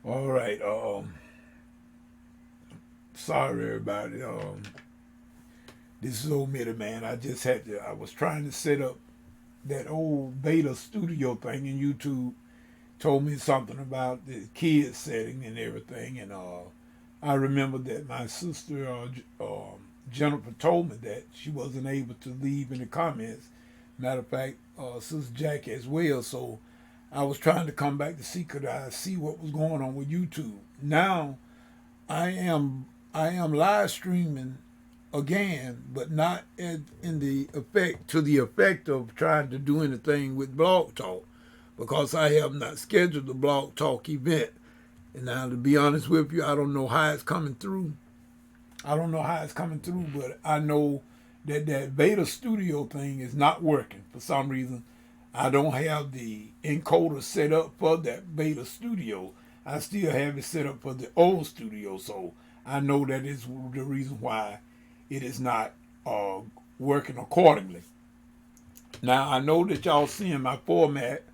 All right. Sorry everybody. This is old Mitty man. I just had to. I was trying to set up that old beta studio thing, and YouTube told me something about the kids setting and everything, and I remember that my sister Jennifer told me that she wasn't able to leave in the comments. Matter of fact, Sister Jack as well. So I was trying to come back to see could I see what was going on with YouTube. Now I am I am live streaming again, but not in the effect to the effect of trying to do anything with Blog Talk because I have not scheduled the Blog Talk event. And now, to be honest with you, I don't know how it's coming through. I don't know how it's coming through, but I know that that beta studio thing is not working for some reason. I don't have the encoder set up for that beta studio. I still have it set up for the old studio, so I know that is the reason why it is not uh, working accordingly. Now I know that y'all seeing my format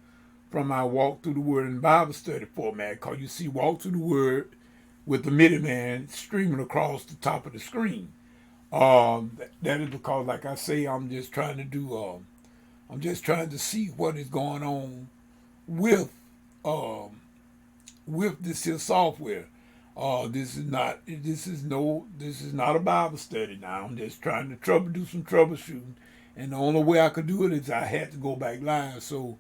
from my Walk Through the Word and Bible Study format, because you see Walk Through the Word with the middleman streaming across the top of the screen. That is because, like I say, I'm just trying to do. I'm just trying to see what is going on with um, with this here software. This is not. This is no. This is not a Bible study. Now I'm just trying to do some troubleshooting, and the only way I could do it is I had to go back live. So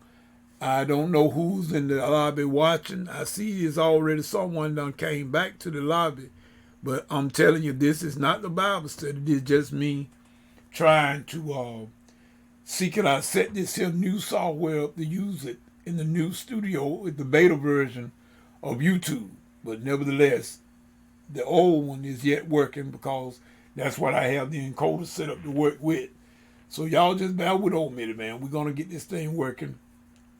I don't know who's in the lobby watching. I see there's already someone done came back to the lobby, but I'm telling you, this is not the Bible study. This is just me trying to see can I set this here new software up to use it in the new studio with the beta version of YouTube. But nevertheless, the old one is yet working because that's what I have the encoder set up to work with. So y'all just bear with old me, man. We're gonna get this thing working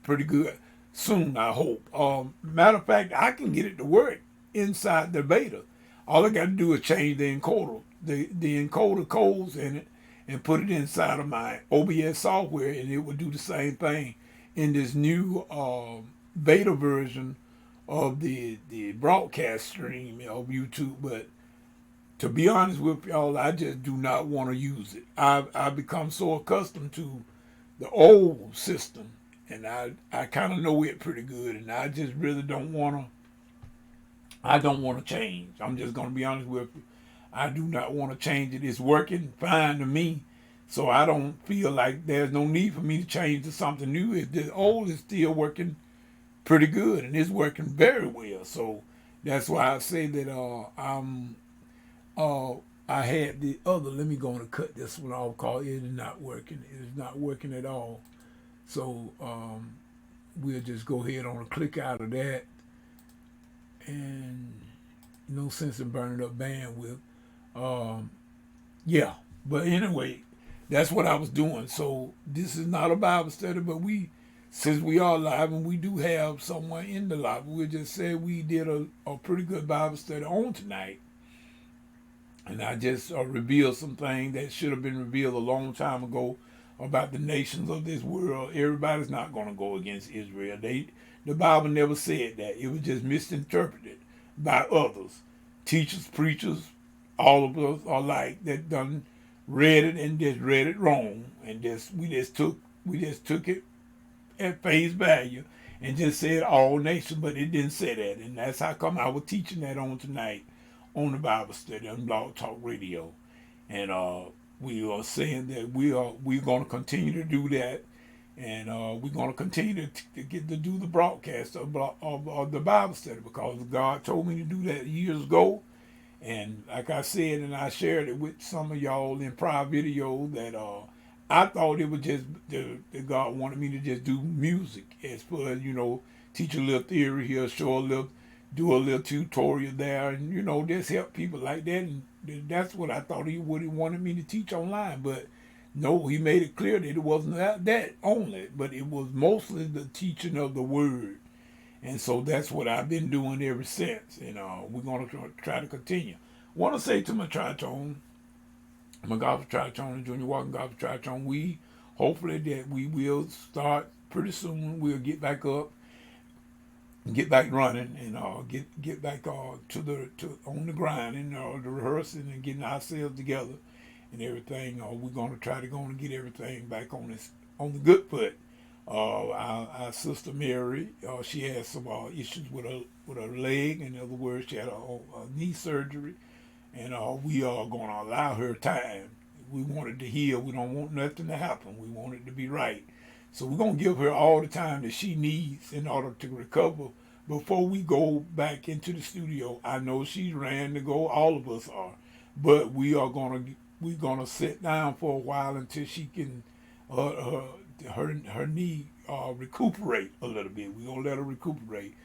pretty good soon, I hope. Matter of fact, I can get it to work inside the beta. All I got to do is change the encoder codes in it, and put it inside of my OBS software, and it will do the same thing in this new beta version of the broadcast stream of YouTube. But to be honest with y'all, I just do not want to use it. I've become so accustomed to the old system, and I kind of know it pretty good, and I just really don't want to. I don't want to change. I'm just gonna be honest with you. I do not want to change it. It's working fine to me, so I don't feel like there's no need for me to change to something new. If the old is still working pretty good, and it's working very well, so that's why I say that uh, I had the other. Let me go and cut this one off because it is not working. It is not working at all. So we'll just go ahead on and click out of that, and no sense in burning up bandwidth. Um, yeah, but anyway, that's what I was doing. So this is not a Bible study, but since we are live and we do have someone in the lobby, we just said we did a pretty good Bible study on tonight. And I just revealed some things that should have been revealed a long time ago about the nations of this world. Everybody's not going to go against Israel. The Bible never said that. It was just misinterpreted by others, teachers, preachers, all of us are like that done read it and just read it wrong, and just we just took it at face value and just said all nations, but it didn't say that, and that's how come I was teaching that on tonight on the Bible study on Blog Talk Radio, and we are saying that we're going to continue to do that, and we're going to continue to get to do the broadcast of the Bible study because God told me to do that years ago, and like I said, and I shared it with some of y'all in prior video that I thought it was just that God wanted me to just do music as far as teach a little theory here, show a little, do a little tutorial there, and just help people like that. And that's what I thought he would have wanted me to teach online, but no, he made it clear that it wasn't that only, but it was mostly the teaching of the word. And so that's what I've been doing ever since. And we're going to try to continue. I want to say to my tritone, my golf tritone and junior walking golf tritone, we hopefully that we will start pretty soon. We'll get back up get back running and get back to on the grind and the rehearsing and getting ourselves together and everything. We're gonna try to go and get everything back on the good foot. Our sister Mary, she had some issues with her leg. In other words, she had a knee surgery, and we are gonna allow her time. We want it to heal. We don't want nothing to happen. We want it to be right. So we're gonna give her all the time that she needs in order to recover before we go back into the studio. I know she's ran to go. All of us are, but we're gonna sit down for a while until she can uh, her knee recuperate a little bit. We're gonna let her recuperate,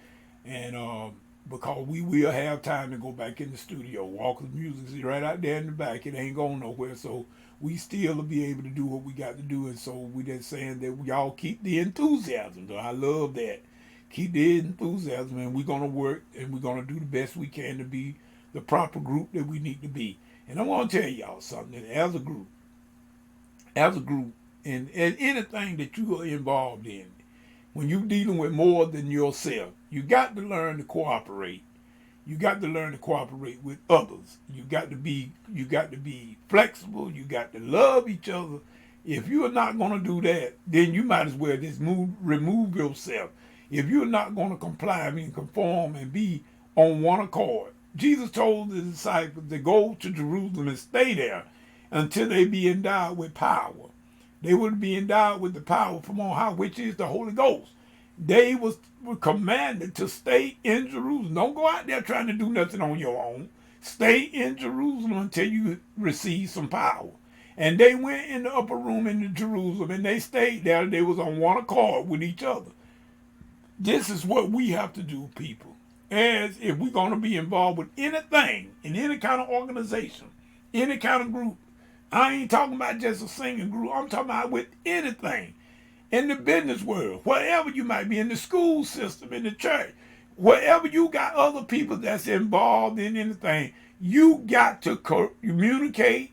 and because we will have time to go back in the studio. Walker's music is right out there in the back. It ain't going nowhere, so we still will be able to do what we got to do. And so we just saying that we all keep the enthusiasm. So I love that. Keep the enthusiasm, and we're gonna work and we're gonna do the best we can to be the proper group that we need to be. And I want to tell y'all something. That as a group, and anything that you are involved in, when you're dealing with more than yourself, you got to learn to cooperate. You got to learn to cooperate with others. You got to be flexible. You got to love each other. If you are not going to do that, then you might as well just remove yourself. If you're not going to comply, conform and be on one accord. Jesus told the disciples to go to Jerusalem and stay there until they be endowed with power. They would be endowed with the power from on high, which is the Holy Ghost. They were commanded to stay in Jerusalem. Don't go out there trying to do nothing on your own. Stay in Jerusalem until you receive some power. And they went in the upper room in Jerusalem and they stayed there. They was on one accord with each other. This is what we have to do, people. As if we're going to be involved with anything, in any kind of organization, any kind of group. I ain't talking about just a singing group. I'm talking about with anything. In the business world, wherever you might be, in the school system, in the church, wherever you got other people that's involved in anything, you got to communicate.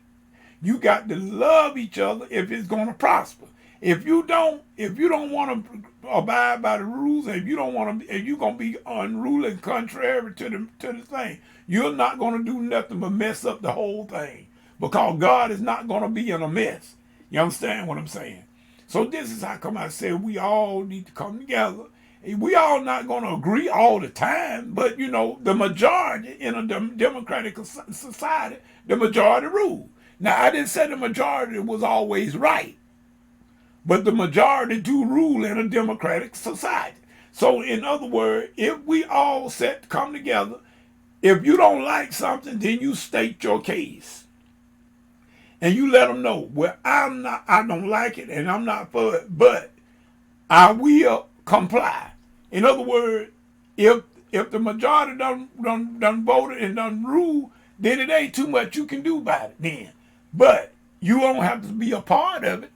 You got to love each other if it's going to prosper. If you don't want to abide by the rules, if you're going to be unruly and contrary to the thing, you're not going to do nothing but mess up the whole thing. Because God is not going to be in a mess. You understand what I'm saying? So this is how come I said we all need to come together. We all not going to agree all the time, but the majority in a democratic society, the majority rule. Now I didn't say the majority was always right, but the majority do rule in a democratic society. So in other words, if we all come together, if you don't like something, then you state your case. And you let them know, well, I don't like it and I'm not for it, but I will comply. In other words, if the majority done voted and done ruled, then it ain't too much you can do about it then. But you don't have to be a part of it.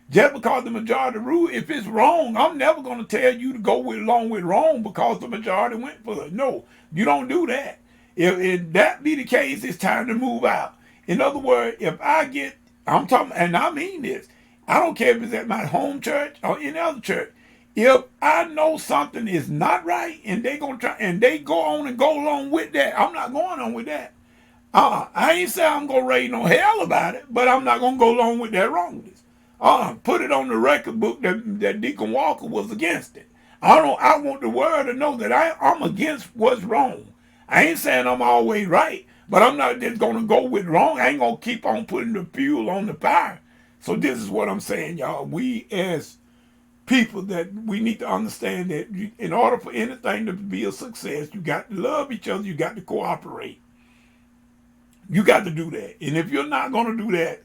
Just because the majority rule, if it's wrong, I'm never going to tell you to go along with wrong because the majority went for it. No, you don't do that. If that be the case, it's time to move out. In other words, if I'm talking, and I mean this, I don't care if it's at my home church or any other church. If I know something is not right and they gonna try and they go on and go along with that, I'm not going on with that. I ain't say I'm gonna raise no hell about it, but I'm not gonna go along with that wrongness. Put it on the record book that Deacon Walker was against it. I want the world to know that I'm against what's wrong. I ain't saying I'm always right, but I'm not just going to go with wrong. I ain't going to keep on putting the fuel on the fire. So this is what I'm saying, y'all. We as people, that we need to understand that in order for anything to be a success, you got to love each other. You got to cooperate. You got to do that. And if you're not going to do that,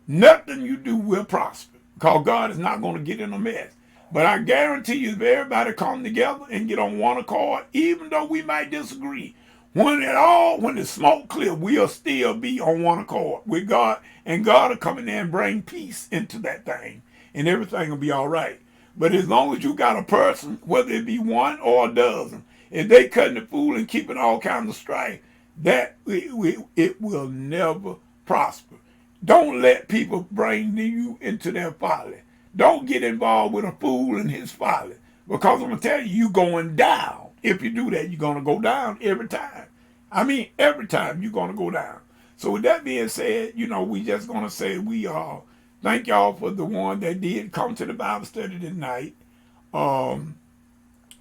nothing you do will prosper, because God is not going to get in a mess. But I guarantee you, if everybody come together and get on one accord, even though we might disagree, when the smoke clear, we'll still be on one accord with God, and God will come in there and bring peace into that thing, and everything will be all right. But as long as you got a person, whether it be one or a dozen, if they cutting the fool and keeping all kinds of strife, that it will never prosper. Don't let people bring you into their folly. Don't get involved with a fool and his folly, because I'm going to tell you, you're going down. If you do that, you're going to go down every time. I mean, every time you're going to go down. So with that being said, we just going to say we thank y'all for the one that did come to the Bible study tonight.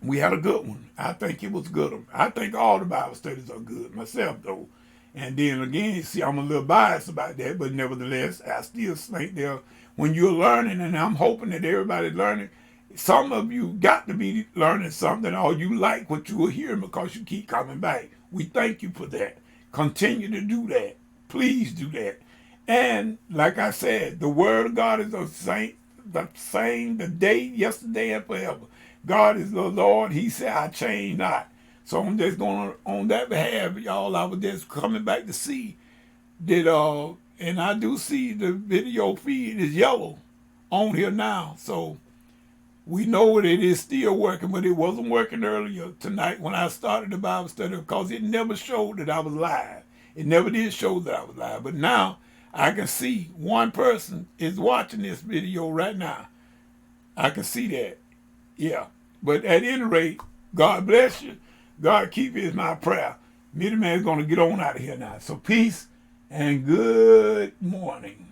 We had a good one. I think it was a good one. I think all the Bible studies are good myself, though. And then again, see, I'm a little biased about that, but nevertheless, I still think when you're learning, and I'm hoping that everybody's learning, some of you got to be learning something, or you like what you are hearing because you keep coming back. We thank you for that. Continue to do that. Please do that. And like I said, the word of God is the same today, yesterday, and forever. God is the Lord. He said, I change not. So I'm just going on that behalf, y'all. I was just coming back to see that, and I do see the video feed is yellow on here now. So we know that it is still working, but it wasn't working earlier tonight when I started the Bible study because it never showed that I was live. It never did show that I was live. But now I can see one person is watching this video right now. I can see that. Yeah. But at any rate, God bless you. God keep you is my prayer. Me, the man, is going to get on out of here now. So peace and good morning.